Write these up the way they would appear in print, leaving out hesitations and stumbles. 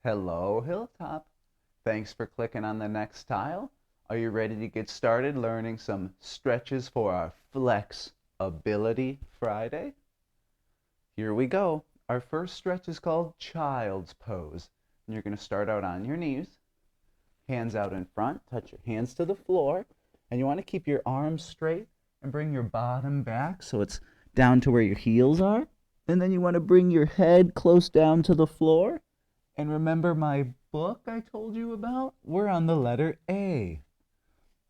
Hello, Hilltop. Thanks for clicking on the next tile. Are you ready to get started learning some stretches for our Flex Ability Friday? Here we go. Our first stretch is called Child's Pose. And you're going to start out on your knees, hands out in front, touch your hands to the floor, and you want to keep your arms straight and bring your bottom back so it's down to where your heels are. And then you want to bring your head close down to the floor. And remember my book I told you about? We're on the letter A.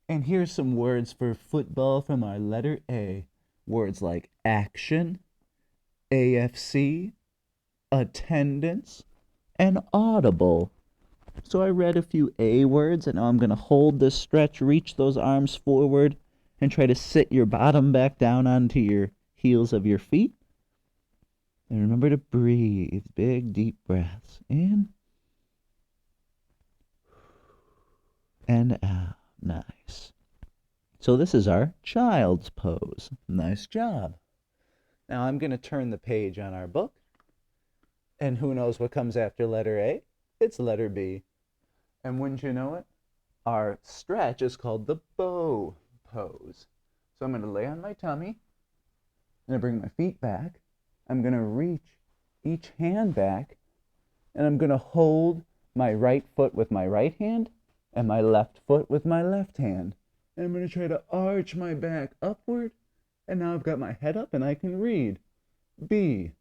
And here's some words for football from our letter A. Words like action, AFC, attendance, and audible. So I read a few A words, and now I'm going to hold this stretch, reach those arms forward, and try to sit your bottom back down onto your heels of your feet. And remember to breathe. Big, deep breaths. In and out. Nice. So this is our child's pose. Nice job. Now I'm going to turn the page on our book. And who knows what comes after letter A? It's letter B. And wouldn't you know it? Our stretch is called the bow pose. So I'm going to lay on my tummy. I'm going to bring my feet back. I'm going to reach each hand back. And I'm going to hold my right foot with my right hand and my left foot with my left hand. And I'm going to try to arch my back upward. And now I've got my head up and I can read. B,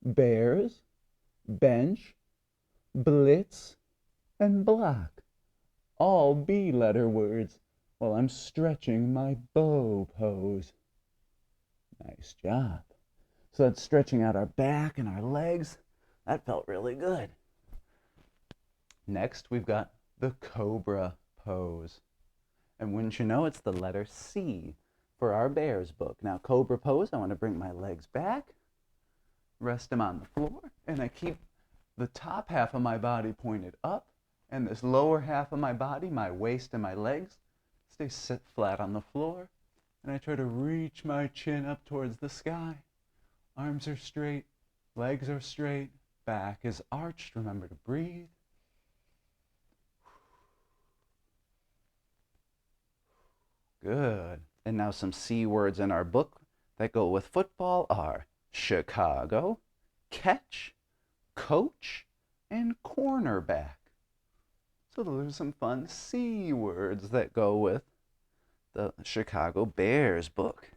bears, bench, blitz, and block. All B letter words while I'm stretching my bow pose. Nice job. So that's stretching out our back and our legs. That felt really good. Next, we've got the cobra pose. And wouldn't you know, it's the letter C for our bear's book. Now, cobra pose, I want to bring my legs back, rest them on the floor, and I keep the top half of my body pointed up, and this lower half of my body, my waist and my legs, stay sit flat on the floor, and I try to reach my chin up towards the sky. Arms are straight, legs are straight, back is arched. Remember to breathe. Good. And now some C words in our book that go with football are Chicago, catch, coach, and cornerback. So those are some fun C words that go with the Chicago Bears book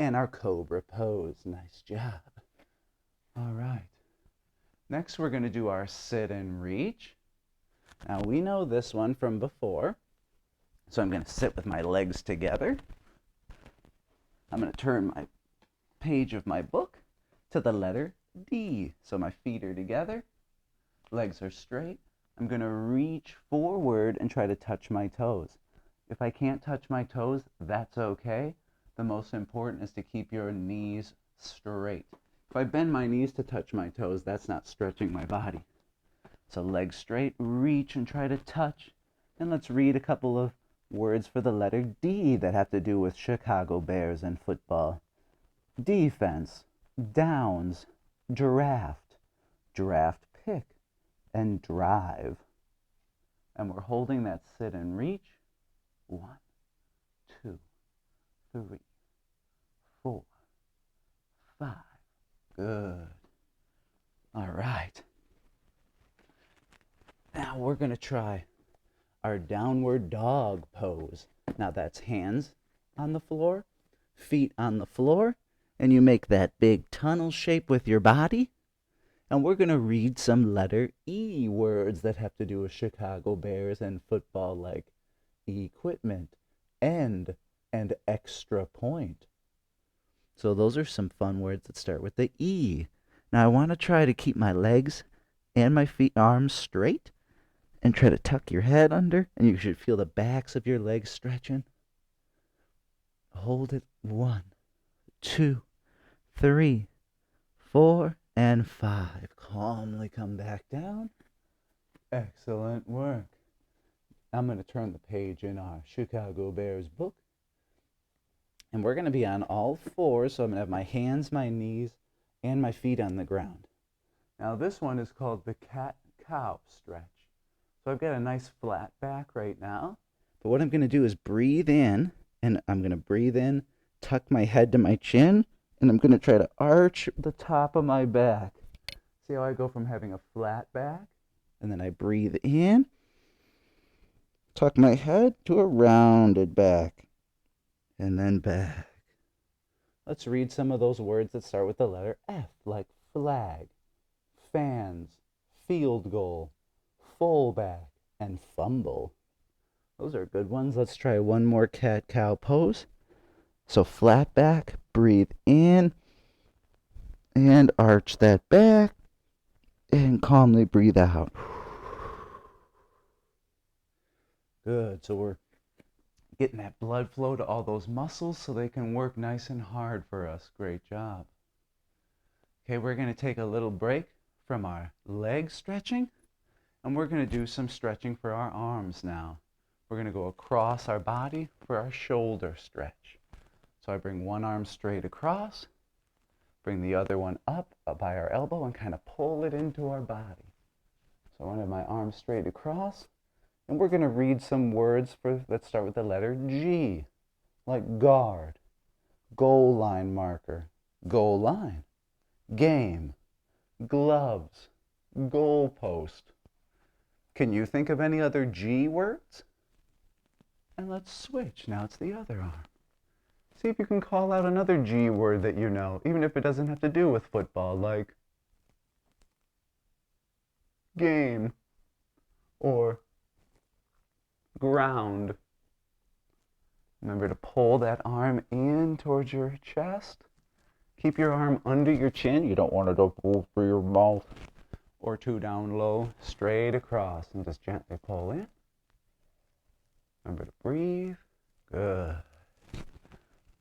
and our cobra pose. Nice job. All right. Next, we're going to do our sit and reach. Now, we know this one from before. So I'm going to sit with my legs together. I'm going to turn my page of my book to the letter D. So my feet are together, legs are straight. I'm going to reach forward and try to touch my toes. If I can't touch my toes, that's okay. The most important is to keep your knees straight. If I bend my knees to touch my toes, that's not stretching my body. So legs straight, reach and try to touch. And let's read a couple of words for the letter D that have to do with Chicago Bears and football. Defense, downs, draft, draft pick, and drive. And we're holding that sit and reach. 1, 2, 3, 4, 5. Good. All right. Now we're going to try our downward dog pose. Now that's hands on the floor, feet on the floor, and you make that big tunnel shape with your body. And we're going to read some letter E words that have to do with Chicago Bears and football, like equipment, end, and extra point. So those are some fun words that start with the E. Now I want to try to keep my legs and my feet, arms straight, and try to tuck your head under, and you should feel the backs of your legs stretching. Hold it. 1, 2, 3, 4, and 5. Calmly come back down. Excellent work. I'm going to turn the page in our Chicago Bears book. And we're going to be on all fours, so I'm going to have my hands, my knees, and my feet on the ground. Now this one is called the cat cow stretch. So I've got a nice flat back right now. But what I'm going to do is breathe in, and I'm going to breathe in, tuck my head to my chin, and I'm going to try to arch the top of my back. See how I go from having a flat back, and then I breathe in, tuck my head to a rounded back, and then back. Let's read some of those words that start with the letter F, like flag, fans, field goal, fullback, and fumble. Those are good ones. Let's try one more cat-cow pose. So flat back, breathe in, and arch that back, and calmly breathe out. Good. So we're getting that blood flow to all those muscles so they can work nice and hard for us. Great job. Okay, we're going to take a little break from our leg stretching, and we're going to do some stretching for our arms now. We're going to go across our body for our shoulder stretch. So I bring one arm straight across, bring the other one up by our elbow, and kind of pull it into our body. So I want to have my arm straight across, and we're going to read some words that start with the letter G, like guard, goal line marker, goal line, game, gloves, goal post. Can you think of any other G words? And let's switch. Now it's the other arm. See if you can call out another G word that you know, even if it doesn't have to do with football, like game or ground. Remember to pull that arm in towards your chest. Keep your arm under your chin. You don't want it to go through your mouth or too down low. Straight across and just gently pull in. Remember to breathe. Good.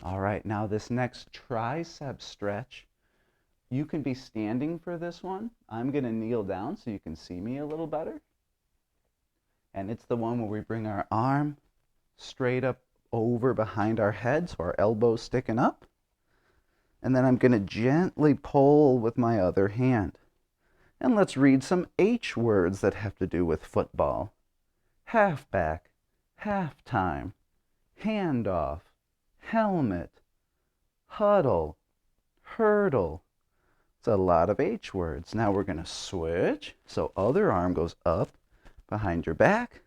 All right, now this next tricep stretch, you can be standing for this one. I'm going to kneel down so you can see me a little better. And it's the one where we bring our arm straight up over behind our head, so our elbow's sticking up. And then I'm going to gently pull with my other hand. And let's read some H words that have to do with football. Halfback, halftime, handoff, helmet, huddle, hurdle. It's a lot of H words. Now we're going to switch. So other arm goes up behind your back.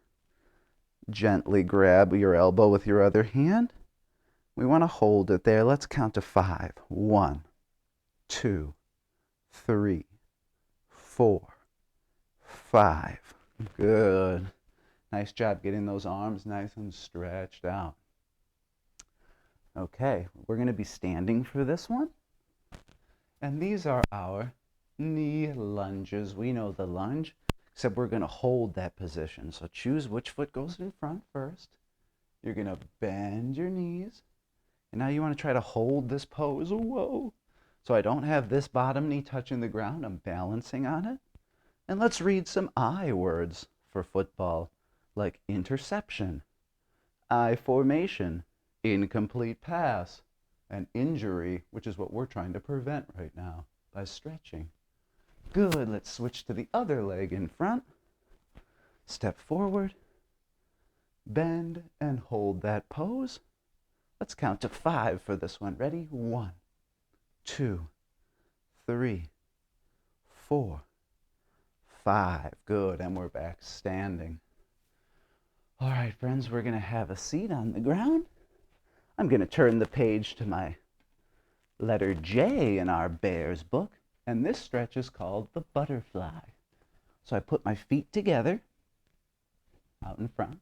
Gently grab your elbow with your other hand. We want to hold it there. Let's count to 5. 1, 2, 3, 4, 5. Good. Nice job getting those arms nice and stretched out. Okay, we're going to be standing for this one. And these are our knee lunges. We know the lunge, except we're going to hold that position. So choose which foot goes in front first. You're going to bend your knees. And now you want to try to hold this pose. Whoa. So I don't have this bottom knee touching the ground. I'm balancing on it. And let's read some I words for football, like interception, I formation, incomplete pass, and injury, which is what we're trying to prevent right now by stretching. Good. Let's switch to the other leg in front. Step forward, bend, and hold that pose. Let's count to 5 for this one. Ready? 1, 2, 3, 4, 5. Good. And we're back standing. All right, friends, we're going to have a seat on the ground. I'm going to turn the page to my letter J in our bear's book. And this stretch is called the butterfly. So I put my feet together out in front.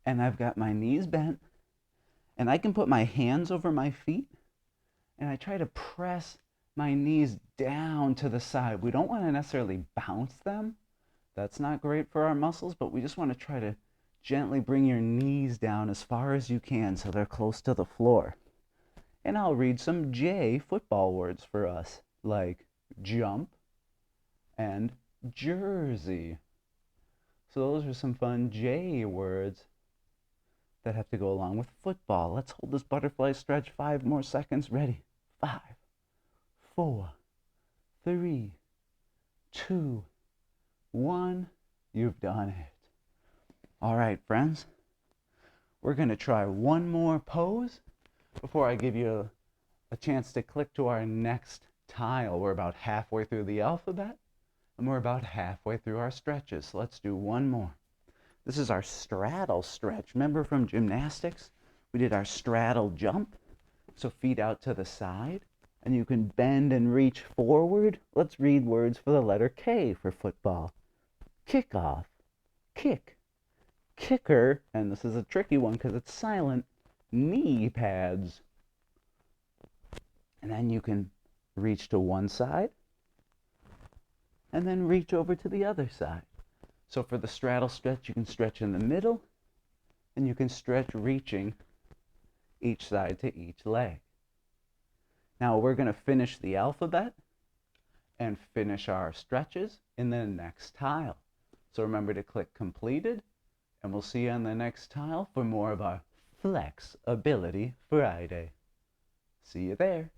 And I've got my knees bent. And I can put my hands over my feet, and I try to press my knees down to the side. We don't want to necessarily bounce them. That's not great for our muscles, but we just want to try to gently bring your knees down as far as you can so they're close to the floor. And I'll read some J football words for us, like jump and jersey. So those are some fun J words that have to go along with football. Let's hold this butterfly stretch 5 more seconds. Ready? 5, 4, 3, 2, 1. You've done it. All right, friends. We're going to try one more pose before I give you a chance to click to our next tile. We're about halfway through the alphabet, and we're about halfway through our stretches. So let's do one more. This is our straddle stretch. Remember from gymnastics? We did our straddle jump. So feet out to the side, and you can bend and reach forward. Let's read words for the letter K for football. Kickoff, kick, kicker, and this is a tricky one because it's silent, knee pads. And then you can reach to one side, and then reach over to the other side. So for the straddle stretch, you can stretch in the middle, and you can stretch reaching each side to each leg. Now we're going to finish the alphabet and finish our stretches in the next tile. So remember to click completed, and we'll see you on the next tile for more of our Flex Ability Friday. See you there.